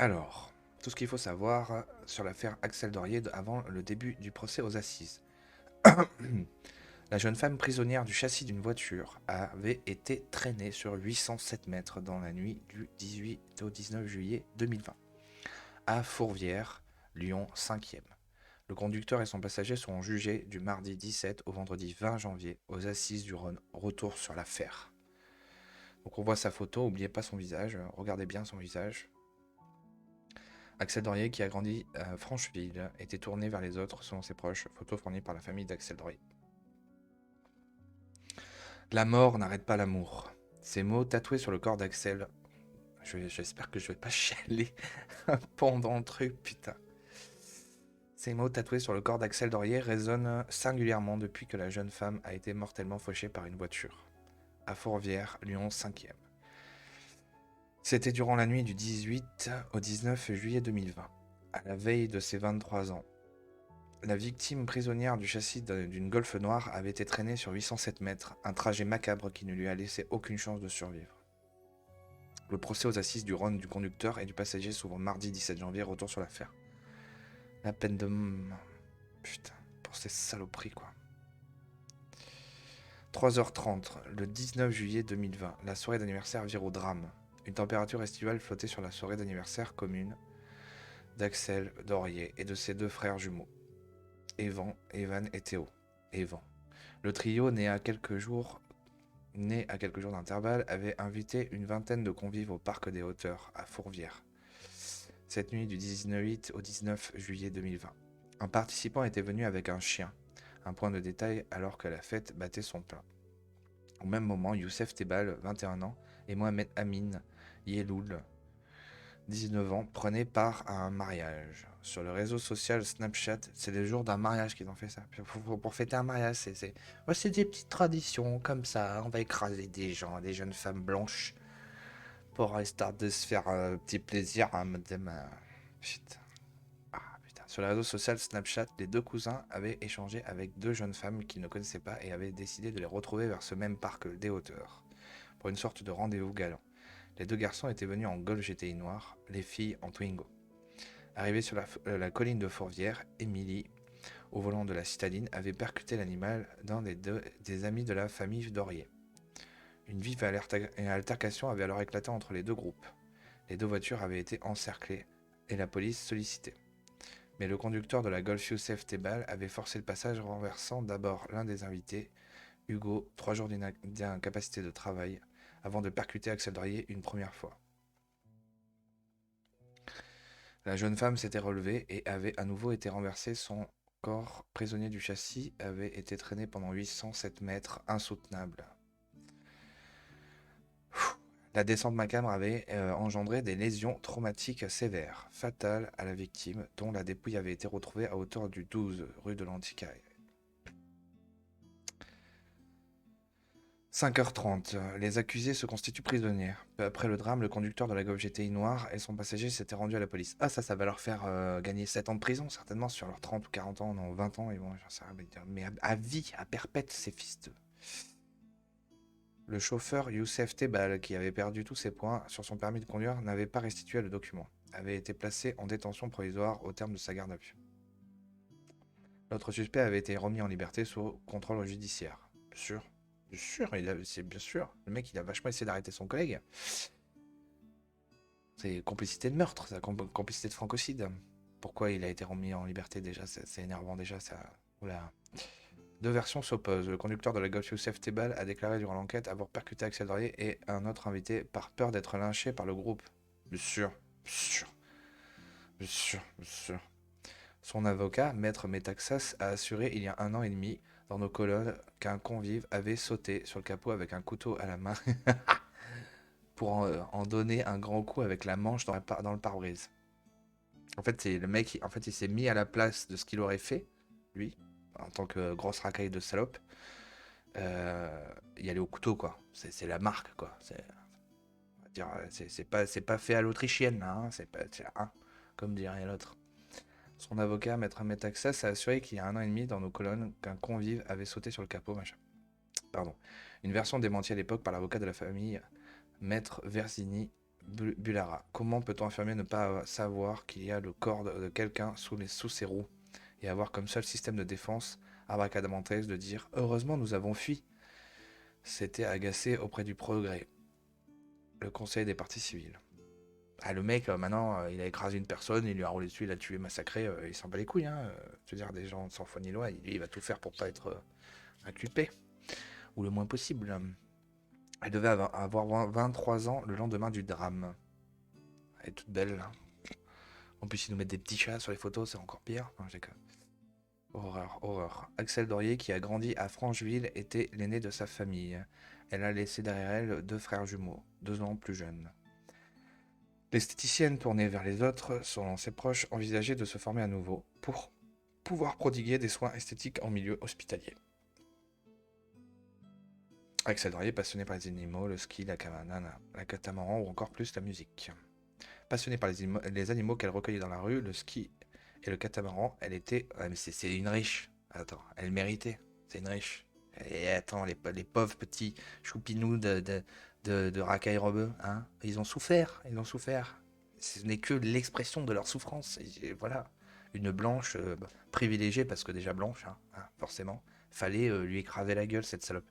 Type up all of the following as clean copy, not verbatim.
Alors, tout ce qu'il faut savoir sur l'affaire Axel Dorier avant le début du procès aux assises. La jeune femme prisonnière du châssis d'une voiture avait été traînée sur 807 mètres dans la nuit du 18 au 19 juillet 2020 à Fourvière, Lyon 5e. Le conducteur et son passager seront jugés du mardi 17 au vendredi 20 janvier aux assises du Rhône. Retour sur l'affaire. Donc on voit sa photo, n'oubliez pas son visage, regardez bien son visage. Axel Dorier, qui a grandi à Francheville, était tourné vers les autres selon ses proches. Photo fournie par la famille d'Axel Dorier. La mort n'arrête pas l'amour. Ces mots tatoués sur le corps d'Axel. J'espère que je vais pas chialer pendant le truc, putain. Ces mots tatoués sur le corps d'Axel Dorier résonnent singulièrement depuis que la jeune femme a été mortellement fauchée par une voiture. À Fourvière, Lyon 5e. C'était durant la nuit du 18 au 19 juillet 2020, à la veille de ses 23 ans. La victime prisonnière du châssis d'une Golf noire avait été traînée sur 807 mètres, un trajet macabre qui ne lui a laissé aucune chance de survivre. Le procès aux assises du Rhône du conducteur et du passager s'ouvre mardi 17 janvier, retour sur l'affaire. La peine de... Putain, pour ces saloperies quoi. 3h30, le 19 juillet 2020, la soirée d'anniversaire vire au drame. Une température estivale flottait sur la soirée d'anniversaire commune d'Axel Dorier et de ses deux frères jumeaux, Evan et Théo. Evan. Le trio, né à quelques jours d'intervalle, avait invité une vingtaine de convives au Parc des Hauteurs, à Fourvière, cette nuit du 18 au 19 juillet 2020. Un participant était venu avec un chien, un point de détail alors que la fête battait son plein. Au même moment, Youssef Tebal, 21 ans, et Mohamed Amin Yeloul, 19 ans, prenaient part à un mariage. Sur le réseau social Snapchat, c'est le jour d'un mariage qu'ils ont fait ça. Pour fêter un mariage, c'est des petites traditions comme ça. On va écraser des gens, des jeunes femmes blanches, pour histoire de se faire un petit plaisir. Hein, madame. Putain. Ah, putain. Sur le réseau social Snapchat, les deux cousins avaient échangé avec deux jeunes femmes qu'ils ne connaissaient pas et avaient décidé de les retrouver vers ce même parc des hauteurs, pour une sorte de rendez-vous galant. Les deux garçons étaient venus en Golf GTI noir, les filles en Twingo. Arrivée sur la colline de Fourvière, Émilie, au volant de la citadine, avait percuté l'animal d'un des amis de la famille Dorier. Une vive altercation avait alors éclaté entre les deux groupes. Les deux voitures avaient été encerclées et la police sollicitée. Mais le conducteur de la Golf Youssef Tebal avait forcé le passage, renversant d'abord l'un des invités, Hugo, 3 jours d'incapacité de travail, avant de percuter Axel Dorier une première fois. La jeune femme s'était relevée et avait à nouveau été renversée. Son corps, prisonnier du châssis, avait été traîné pendant 807 mètres, insoutenable. La descente macabre avait engendré des lésions traumatiques sévères, fatales à la victime, dont la dépouille avait été retrouvée à hauteur du 12 rue de l'Antiquaire. 5h30, les accusés se constituent prisonniers. Peu après le drame, le conducteur de la Golf GTI noire et son passager s'étaient rendus à la police. Ah, ça va leur faire gagner 7 ans de prison, certainement, sur leurs 30 ou 40 ans, non, 20 ans, et bon, j'en sais rien, mais à vie, à perpète, ces fils de... Le chauffeur Youssef Tebal, qui avait perdu tous ses points sur son permis de conduire, n'avait pas restitué le document, avait été placé en détention provisoire au terme de sa garde à vue. L'autre suspect avait été remis en liberté sous contrôle judiciaire. Sûr. Bien sûr, c'est bien sûr. Le mec, il a vachement essayé d'arrêter son collègue. C'est complicité de meurtre, c'est complicité de francocide. Pourquoi il a été remis en liberté déjà? C'est énervant déjà, ça. Oula. Deux versions s'opposent. Le conducteur de la Golf Youssef Tebal a déclaré durant l'enquête avoir percuté Axel Dorier et un autre invité par peur d'être lynché par le groupe. Bien sûr, bien sûr, bien sûr, bien sûr. Son avocat, Maître Metaxas, a assuré il y a 1 an et demi, dans nos colonnes, qu'un convive avait sauté sur le capot avec un couteau à la main pour en donner un grand coup avec la manche dans le pare-brise. En fait, c'est le mec, en fait, il s'est mis à la place de ce qu'il aurait fait, lui, en tant que grosse racaille de salope. Y aller au couteau, quoi. C'est la marque, quoi. On va dire, c'est pas fait à l'autrichienne, là, hein. Hein, comme dirait l'autre. Son avocat, Maître Metaxas, a assuré qu'il y a 1 an et demi, dans nos colonnes, qu'un convive avait sauté sur le capot, machin. Pardon. Une version démentie à l'époque par l'avocat de la famille, Maître Versini, Bulara. Comment peut-on affirmer ne pas savoir qu'il y a le corps de quelqu'un sous ses roues et avoir comme seul système de défense abracadabrantesque de dire heureusement nous avons fui. C'était agacé auprès du progrès. Le conseil des parties civiles. Ah, le mec, maintenant, il a écrasé une personne, il lui a roulé dessus, il a tué, massacré, il s'en bat les couilles. Hein. Je veux dire, des gens sans foi ni loi, il va tout faire pour pas être inculpé, ou le moins possible. Elle devait avoir 23 ans le lendemain du drame. Elle est toute belle. Là. En plus, ils nous mettent des petits chats sur les photos, c'est encore pire. Non, j'ai que... Horreur, horreur. Axel Dorier, qui a grandi à Francheville, était l'aîné de sa famille. Elle a laissé derrière elle 2 frères jumeaux, 2 ans plus jeunes. L'esthéticienne tournée vers les autres, selon ses proches, envisageait de se former à nouveau pour pouvoir prodiguer des soins esthétiques en milieu hospitalier. Axel Dorier, passionné par les animaux, le ski, la catamaran ou encore plus la musique. Passionnée par les animaux qu'elle recueillait dans la rue, le ski et le catamaran, elle était... Ah, mais c'est une riche. Attends, elle méritait. C'est une riche. Et attends, les pauvres petits choupinous de racailles robeux, hein, ils ont souffert, ils ont souffert. Ce n'est que l'expression de leur souffrance. Et voilà, une blanche privilégiée, parce que déjà blanche, hein, forcément, fallait lui écraser la gueule, cette salope.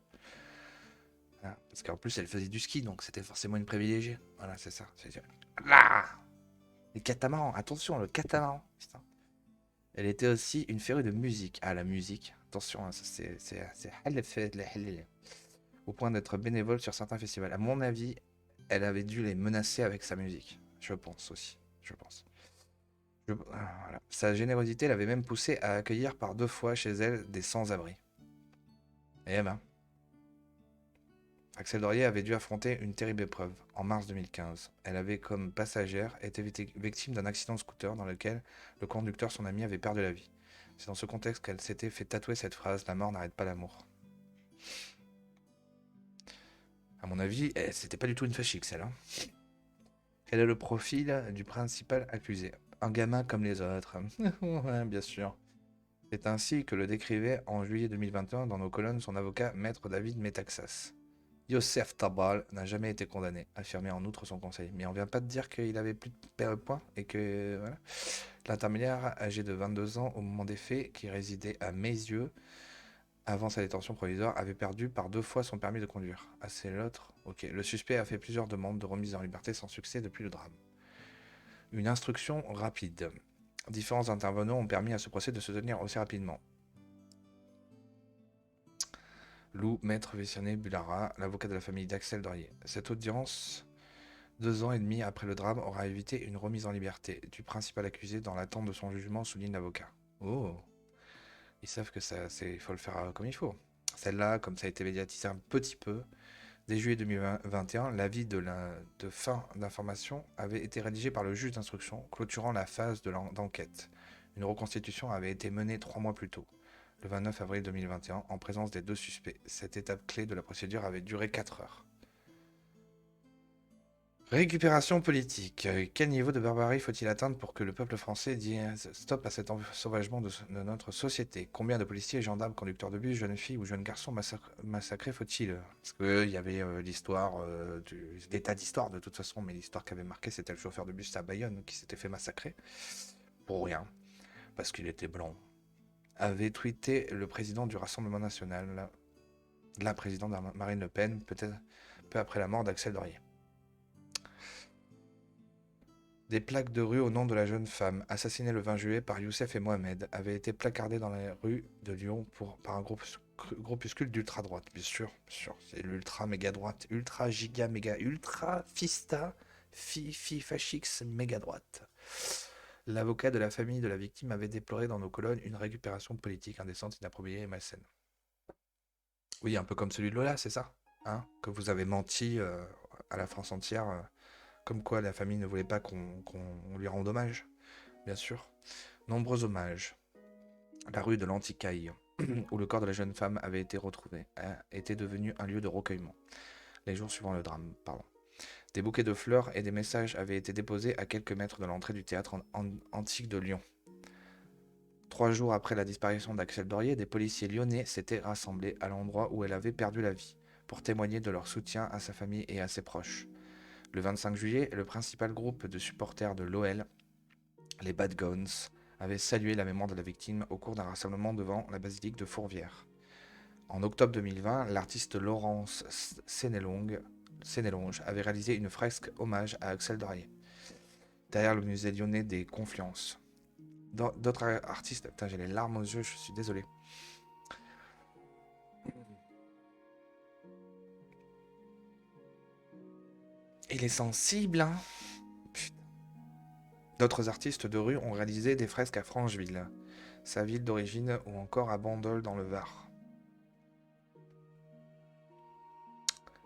Hein, parce qu'en plus, elle faisait du ski, donc c'était forcément une privilégiée. Voilà, c'est ça. Là, les catamarans, attention, le catamaran. Putain. Elle était aussi une férue de musique. Ah, la musique, attention, hein, ça c'est au point d'être bénévole sur certains festivals. À mon avis, elle avait dû les menacer avec sa musique. Je pense aussi. Je pense. Voilà. Sa générosité l'avait même poussé à accueillir par 2 fois chez elle des sans-abri. Eh ben. Axel Dorier avait dû affronter une terrible épreuve. En mars 2015, elle avait, comme passagère, été victime d'un accident de scooter dans lequel le conducteur, son ami, avait perdu la vie. C'est dans ce contexte qu'elle s'était fait tatouer cette phrase: La mort n'arrête pas l'amour. À mon avis, c'était pas du tout une fâchée, celle. Hein. Quel est le profil du principal accusé? Un gamin comme les autres. Ouais, bien sûr. C'est ainsi que le décrivait en juillet 2021 dans nos colonnes son avocat, maître David Metaxas. Youssef Tabal n'a jamais été condamné, affirmait en outre son conseil. Mais on vient pas de dire qu'il avait plus de points et que voilà. L'intermédiaire, âgé de 22 ans au moment des faits, qui résidait à Meyzieux avant sa détention provisoire, avait perdu par 2 fois son permis de conduire. Ah, c'est l'autre. Ok. Le suspect a fait plusieurs demandes de remise en liberté sans succès depuis le drame. Une instruction rapide. Différents intervenants ont permis à ce procès de se tenir aussi rapidement. Lou, maître Vessiané Bulara, l'avocat de la famille d'Axel Dorier. Cette audience, 2 ans et demi après le drame, aura évité une remise en liberté du principal accusé dans l'attente de son jugement, souligne l'avocat. Oh, ils savent que il faut le faire comme il faut. Celle-là, comme ça a été médiatisé un petit peu, dès juillet 2021, l'avis de fin d'information avait été rédigé par le juge d'instruction, clôturant la phase d'enquête. Une reconstitution avait été menée 3 mois plus tôt, le 29 avril 2021, en présence des 2 suspects. Cette étape clé de la procédure avait duré 4 heures. Récupération politique. Quel niveau de barbarie faut-il atteindre pour que le peuple français dise stop à cet ensauvagement de notre société? Combien de policiers, gendarmes, conducteurs de bus, jeunes filles ou jeunes garçons massacrés faut-il? Parce qu'il y avait l'histoire, des tas d'histoires de toute façon, mais l'histoire qui avait marqué, c'était le chauffeur de bus à Bayonne qui s'était fait massacrer. Pour rien, parce qu'il était blanc. Avait tweeté le président du Rassemblement National, la présidente Marine Le Pen, peut-être peu après la mort d'Axel Dorier. Des plaques de rue au nom de la jeune femme, assassinée le 20 juillet par Youssef et Mohamed, avaient été placardées dans les rues de Lyon par un groupuscule d'ultra-droite. Bien sûr, c'est l'ultra-méga-droite, ultra-giga-méga, ultra-fista, fi-fachix méga-droite. L'avocat de la famille de la victime avait déploré dans nos colonnes une récupération politique indécente, inappropriée et malsaine. Oui, un peu comme celui de Lola, c'est ça, hein, que vous avez menti à la France entière. Comme quoi la famille ne voulait pas qu'on lui rende hommage, bien sûr. Nombreux hommages. La rue de l'Anticaille, où le corps de la jeune femme avait été retrouvé, était devenue un lieu de recueillement. Les jours suivant le drame, pardon. Des bouquets de fleurs et des messages avaient été déposés à quelques mètres de l'entrée du théâtre antique de Lyon. 3 jours après la disparition d'Axel Dorier, des policiers lyonnais s'étaient rassemblés à l'endroit où elle avait perdu la vie, pour témoigner de leur soutien à sa famille et à ses proches. Le 25 juillet, le principal groupe de supporters de l'OL, les Bad Guns, avait salué la mémoire de la victime au cours d'un rassemblement devant la basilique de Fourvière. En octobre 2020, l'artiste Laurence Sénélonge avait réalisé une fresque hommage à Axel Dorier, derrière le musée lyonnais des Confluences. D'autres artistes... Putain, j'ai les larmes aux yeux, je suis désolé. Il est sensible, hein. Putain. D'autres artistes de rue ont réalisé des fresques à Francheville, sa ville d'origine, ou encore à Bandol dans le Var.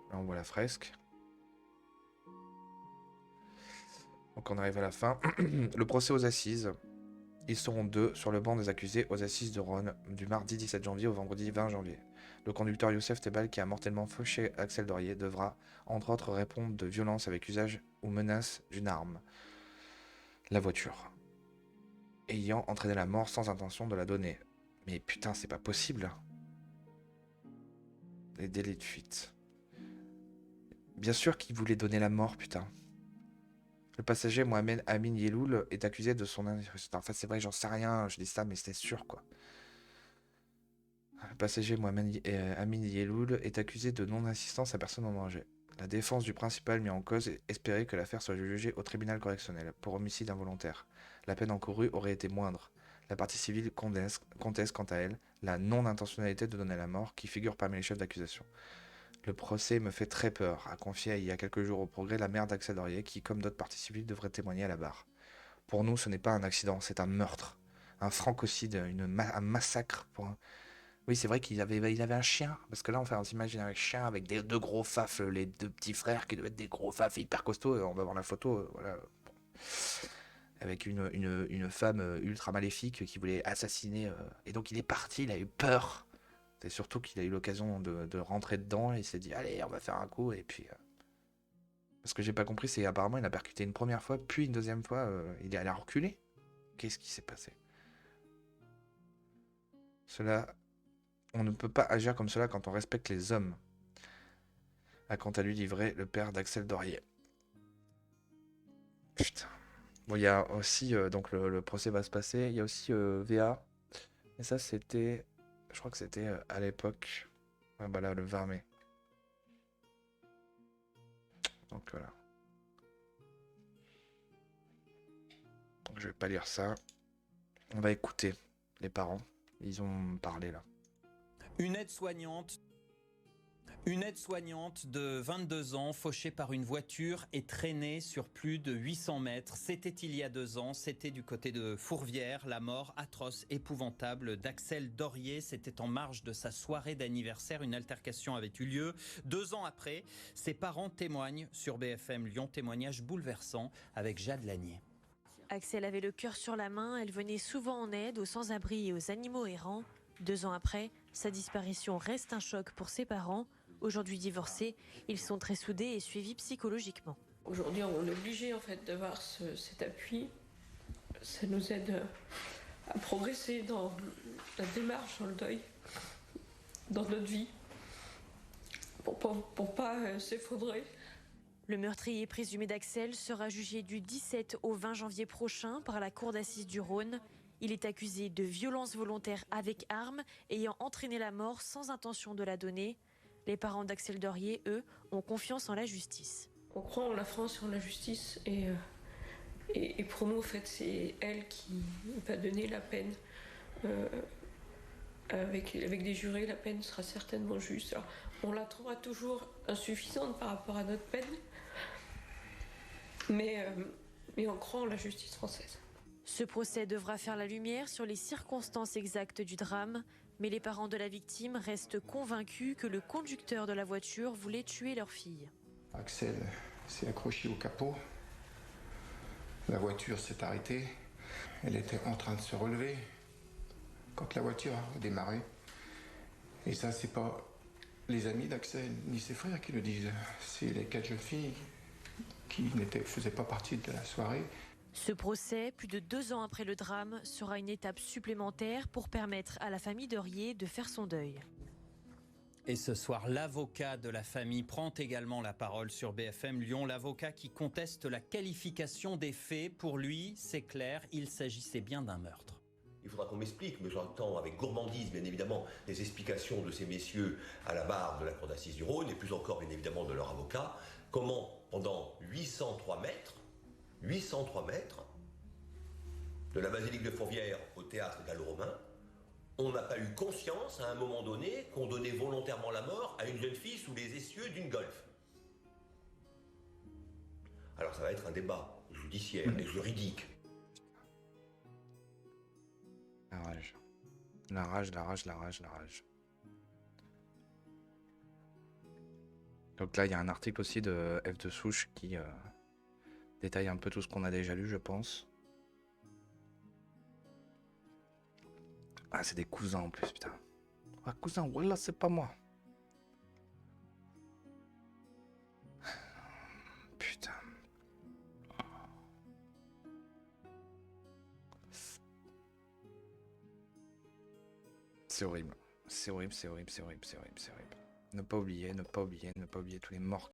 Là, on voit la fresque. Donc on arrive à la fin. Le procès aux assises. Ils seront 2 sur le banc des accusés aux assises de Rhône du mardi 17 janvier au vendredi 20 janvier. Le conducteur Youssef Tebal, qui a mortellement fauché Axel Dorier, devra, entre autres, répondre de violence avec usage ou menace d'une arme. La voiture. Ayant entraîné la mort sans intention de la donner. Mais putain, c'est pas possible. Les délais de fuite. Bien sûr qu'il voulait donner la mort, putain. Le passager Mohamed Amin Yeloul est accusé de son... Enfin, c'est vrai, j'en sais rien, je dis ça, mais c'était sûr, quoi. Le passager Mohamed Amin Yeloul est accusé de non-assistance à personne en danger. La défense du principal mis en cause espérait que l'affaire soit jugée au tribunal correctionnel pour homicide involontaire. La peine encourue aurait été moindre. La partie civile conteste quant à elle la non-intentionnalité de donner la mort qui figure parmi les chefs d'accusation. Le procès me fait très peur, a confié il y a quelques jours au Progrès la mère d'Axel Dorier qui, comme d'autres parties civiles, devrait témoigner à la barre. Pour nous, ce n'est pas un accident, c'est un meurtre. Un francocide, un massacre pour un... Oui, c'est vrai qu'il avait un chien, parce que là, on s'imagine un chien avec deux gros fafs, les 2 petits frères qui doivent être des gros fafs hyper costauds, on va voir la photo, voilà. Avec une femme ultra maléfique qui voulait assassiner, et donc il est parti, il a eu peur. C'est surtout qu'il a eu l'occasion de rentrer dedans et il s'est dit allez on va faire un coup et puis ce que j'ai pas compris c'est apparemment il a percuté une première fois puis une deuxième fois il est allé reculer. Qu'est-ce qui s'est passé? On ne peut pas agir comme cela quand on respecte les hommes, a quant à lui livré le père d'Axel Dorier. Putain. Bon il y a aussi donc le procès va se passer, il y a aussi VA et ça c'était je crois que c'était à l'époque bah là le 20 mai. Donc voilà. Donc, je vais pas lire ça. On va écouter les parents. Ils ont parlé là. Une aide-soignante de 22 ans, fauchée par une voiture et traînée sur plus de 800 mètres. C'était il y a 2 ans, c'était du côté de Fourvière. La mort atroce, épouvantable d'Axel Dorier. C'était en marge de sa soirée d'anniversaire. Une altercation avait eu lieu. 2 ans après, ses parents témoignent sur BFM Lyon. Témoignage bouleversant avec Jade Lanier. Axel avait le cœur sur la main. Elle venait souvent en aide aux sans-abri et aux animaux errants. 2 ans après, sa disparition reste un choc pour ses parents. Aujourd'hui divorcés, ils sont très soudés et suivis psychologiquement. Aujourd'hui, on est obligé en fait d'avoir cet appui. Ça nous aide à progresser dans la démarche, dans le deuil, dans notre vie, pour pas s'effondrer. Le meurtrier présumé d'Axel sera jugé du 17 au 20 janvier prochain par la cour d'assises du Rhône. Il est accusé de violence volontaire avec arme, ayant entraîné la mort sans intention de la donner. Les parents d'Axel Dorier, eux, ont confiance en la justice. On croit en la France et en la justice et pour nous, en fait, c'est elle qui va donner la peine. Avec des jurés, la peine sera certainement juste. Alors, on la trouvera toujours insuffisante par rapport à notre peine, mais on croit en la justice française. Ce procès devra faire la lumière sur les circonstances exactes du drame, mais les parents de la victime restent convaincus que le conducteur de la voiture voulait tuer leur fille. Axel s'est accroché au capot. La voiture s'est arrêtée. Elle était en train de se relever quand la voiture a démarré. Et ça, c'est pas les amis d'Axel ni ses frères qui le disent. C'est les 4 jeunes filles qui ne faisaient pas partie de la soirée. Ce procès, plus de 2 ans après le drame, sera une étape supplémentaire pour permettre à la famille Dorier de faire son deuil. Et ce soir, l'avocat de la famille prend également la parole sur BFM Lyon. L'avocat qui conteste la qualification des faits. Pour lui, c'est clair, il s'agissait bien d'un meurtre. Il faudra qu'on m'explique, mais j'entends avec gourmandise, bien évidemment, les explications de ces messieurs à la barre de la cour d'assises du Rhône, et plus encore, bien évidemment, de leur avocat, comment, pendant 803 mètres, de la basilique de Fourvière au théâtre gallo-romain, on n'a pas eu conscience, à un moment donné, qu'on donnait volontairement la mort à une jeune fille sous les essieux d'une Golf. Alors ça va être un débat judiciaire et juridique. La rage. La rage, la rage, la rage, la rage. Donc là, il y a un article aussi de F de Souche qui détaille un peu tout ce qu'on a déjà lu, je pense. Ah, c'est des cousins en plus, putain. Ah, cousin, voilà, c'est pas moi. Putain. C'est horrible. C'est horrible, c'est horrible, c'est horrible, c'est horrible, c'est horrible. Ne pas oublier, ne pas oublier, ne pas oublier tous les morts